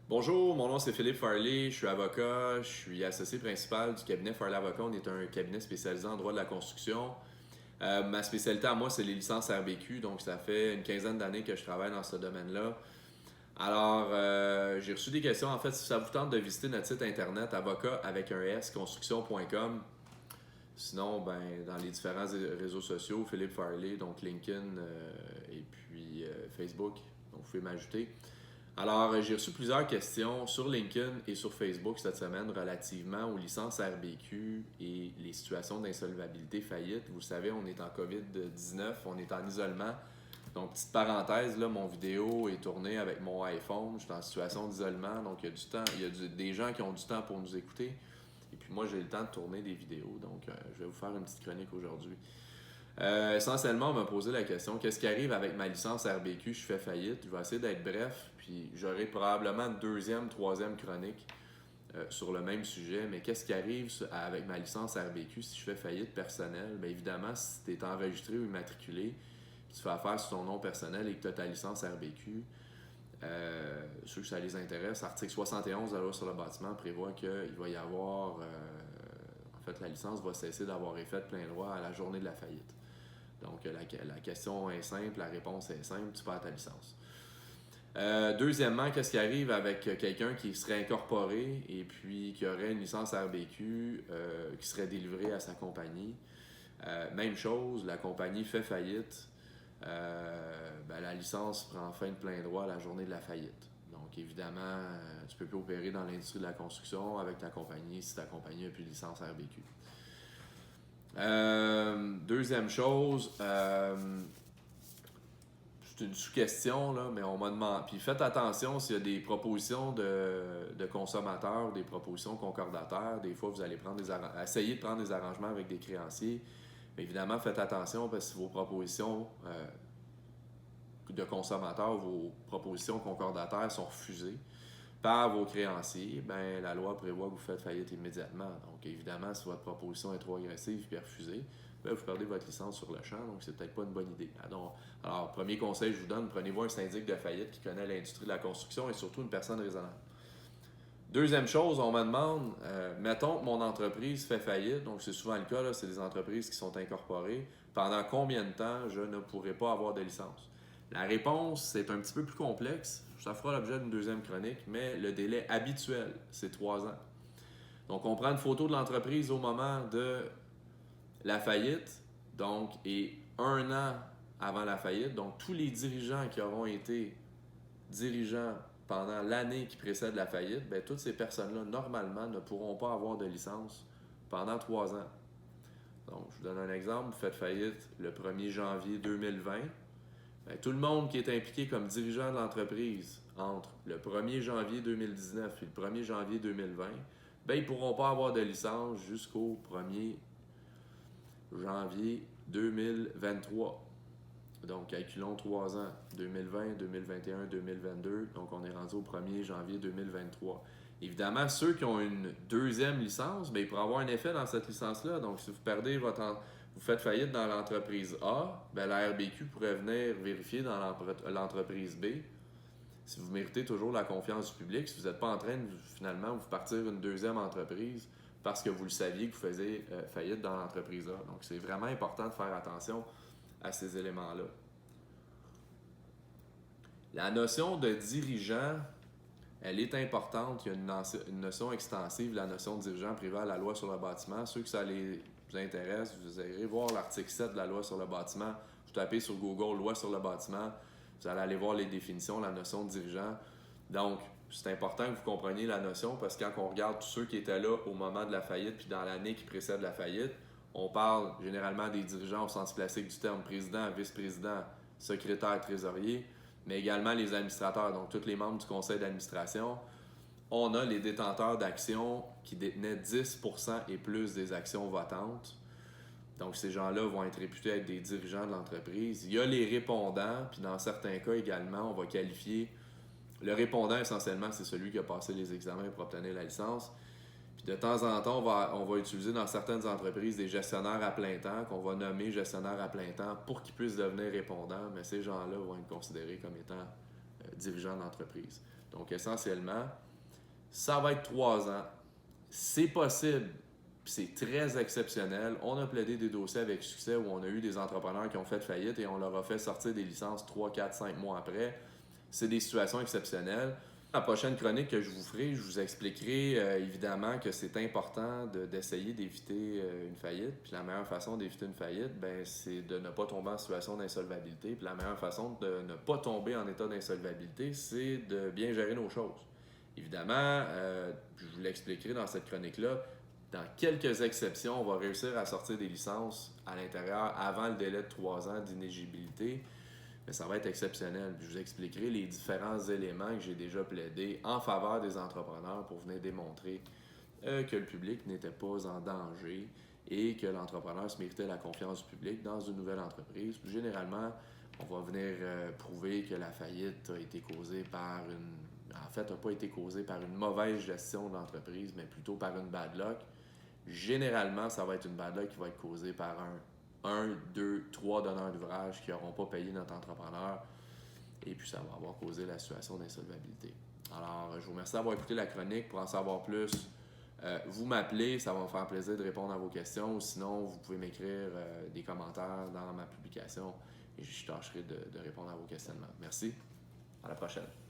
Bonjour, mon nom c'est Philippe Farley, je suis avocat, je suis associé principal du cabinet Farley Avocat. On est un cabinet spécialisé en droit de la construction. Ma spécialité à moi, c'est les licences RBQ, donc ça fait une quinzaine d'années que je travaille dans ce domaine-là. Alors, j'ai reçu des questions. En fait, si ça vous tente de visiter notre site internet avocat avec un S, construction.com. Sinon, dans les différents réseaux sociaux, Philippe Farley, donc LinkedIn et puis Facebook, donc vous pouvez m'ajouter. Alors, j'ai reçu plusieurs questions sur LinkedIn et sur Facebook cette semaine relativement aux licences RBQ et les situations d'insolvabilité faillite. Vous le savez, on est en COVID-19, on est en isolement. Donc, petite parenthèse, là, mon vidéo est tournée avec mon iPhone. Je suis en situation d'isolement, donc il y a du temps, des gens qui ont du temps pour nous écouter. Et puis moi, j'ai le temps de tourner des vidéos, donc je vais vous faire une petite chronique aujourd'hui. Essentiellement, on m'a posé la question, qu'est-ce qui arrive avec ma licence RBQ? Je fais faillite. Je vais essayer d'être bref, puis j'aurai probablement une deuxième, troisième chronique sur le même sujet. Mais qu'est-ce qui arrive avec ma licence RBQ si je fais faillite personnelle? Bien évidemment, si tu es enregistré ou immatriculé, puis tu fais affaire sur ton nom personnel et que tu as ta licence RBQ, ceux que ça les intéresse, article 71 de la loi sur le bâtiment prévoit qu'il va y avoir... en fait, la licence va cesser d'avoir effet de plein droit à la journée de la faillite. Donc, la question est simple, la réponse est simple, tu perds ta licence. Deuxièmement, qu'est-ce qui arrive avec quelqu'un qui serait incorporé et puis qui aurait une licence RBQ qui serait délivrée à sa compagnie? Même chose, la compagnie fait faillite, la licence prend fin de plein droit à la journée de la faillite. Donc, évidemment, tu ne peux plus opérer dans l'industrie de la construction avec ta compagnie si ta compagnie n'a plus de licence RBQ. Deuxième chose, c'est une sous-question, là, mais on m'a demandé. Puis faites attention s'il y a des propositions de consommateurs, des propositions concordataires. Des fois, vous allez essayer de prendre des arrangements avec des créanciers. Mais évidemment, faites attention parce que si vos propositions de consommateurs, vos propositions concordataires sont refusées par vos créanciers, la loi prévoit que vous faites faillite immédiatement. Donc, évidemment, si votre proposition est trop agressive et refusée, vous perdez votre licence sur le champ, donc c'est peut-être pas une bonne idée. Alors, premier conseil que je vous donne, prenez-vous un syndic de faillite qui connaît l'industrie de la construction et surtout une personne raisonnable. Deuxième chose, on me demande, mettons que mon entreprise fait faillite, donc c'est souvent le cas, là, c'est des entreprises qui sont incorporées, pendant combien de temps je ne pourrai pas avoir de licence? La réponse, c'est un petit peu plus complexe. Ça fera l'objet d'une deuxième chronique, mais le délai habituel, c'est 3 ans. Donc, on prend une photo de l'entreprise au moment de la faillite, donc, et 1 an avant la faillite. Donc, tous les dirigeants qui auront été dirigeants pendant l'année qui précède la faillite, toutes ces personnes-là, normalement, ne pourront pas avoir de licence pendant 3 ans. Donc, je vous donne un exemple. Vous faites faillite le 1er janvier 2020. Tout le monde qui est impliqué comme dirigeant de l'entreprise entre le 1er janvier 2019 et le 1er janvier 2020, ils ne pourront pas avoir de licence jusqu'au 1er janvier 2023. Donc, calculons 3 ans, 2020, 2021, 2022. Donc, on est rendu au 1er janvier 2023. Évidemment, ceux qui ont une deuxième licence, ils pourraient avoir un effet dans cette licence-là. Donc, si vous perdez vous faites faillite dans l'entreprise A, la RBQ pourrait venir vérifier dans l'entreprise B si vous méritez toujours la confiance du public, si vous n'êtes pas en train de finalement vous partir une deuxième entreprise parce que vous le saviez que vous faisiez faillite dans l'entreprise A. Donc, c'est vraiment important de faire attention à ces éléments-là. La notion de dirigeant, elle est importante. Il y a une notion extensive, la notion de dirigeant privé à la loi sur le bâtiment. Ceux que ça vous intéresse, vous irez voir l'article 7 de la loi sur le bâtiment. Vous tapez sur Google loi sur le bâtiment, vous allez aller voir les définitions, la notion de dirigeant. Donc, c'est important que vous compreniez la notion parce que quand on regarde tous ceux qui étaient là au moment de la faillite puis dans l'année qui précède la faillite, on parle généralement des dirigeants au sens classique du terme, président, vice-président, secrétaire, trésorier, mais également les administrateurs, donc tous les membres du conseil d'administration. On a les détenteurs d'actions qui détenaient 10% et plus des actions votantes. Donc, ces gens-là vont être réputés être des dirigeants de l'entreprise. Il y a les répondants, puis dans certains cas également, on va qualifier... Le répondant, essentiellement, c'est celui qui a passé les examens pour obtenir la licence. Puis de temps en temps, on va utiliser dans certaines entreprises des gestionnaires à plein temps, qu'on va nommer gestionnaires à plein temps pour qu'ils puissent devenir répondants, mais ces gens-là vont être considérés comme étant dirigeants d'entreprise. Donc, essentiellement, ça va être 3 ans. C'est possible, puis c'est très exceptionnel. On a plaidé des dossiers avec succès où on a eu des entrepreneurs qui ont fait faillite et on leur a fait sortir des licences 3, 4, 5 mois après. C'est des situations exceptionnelles. La prochaine chronique que je vous ferai, je vous expliquerai évidemment que c'est important d'essayer d'éviter une faillite. Puis la meilleure façon d'éviter une faillite, ben, c'est de ne pas tomber en situation d'insolvabilité. Puis la meilleure façon de ne pas tomber en état d'insolvabilité, c'est de bien gérer nos choses. Évidemment, je vous l'expliquerai dans cette chronique-là, dans quelques exceptions, on va réussir à sortir des licences à l'intérieur avant le délai de 3 ans d'inéligibilité. Mais ça va être exceptionnel. Puis je vous expliquerai les différents éléments que j'ai déjà plaidés en faveur des entrepreneurs pour venir démontrer que le public n'était pas en danger et que l'entrepreneur se méritait la confiance du public dans une nouvelle entreprise. Généralement, on va venir prouver que la faillite a été causée par n'a pas été causée par une mauvaise gestion de l'entreprise, mais plutôt par une bad luck. Généralement, ça va être une bad luck qui va être causée par un, deux, trois donneurs d'ouvrage qui n'auront pas payé notre entrepreneur et puis ça va avoir causé la situation d'insolvabilité. Alors, je vous remercie d'avoir écouté la chronique. Pour en savoir plus, vous m'appelez, ça va me faire plaisir de répondre à vos questions. Ou sinon, vous pouvez m'écrire des commentaires dans ma publication et je tâcherai de répondre à vos questionnements. Merci, à la prochaine.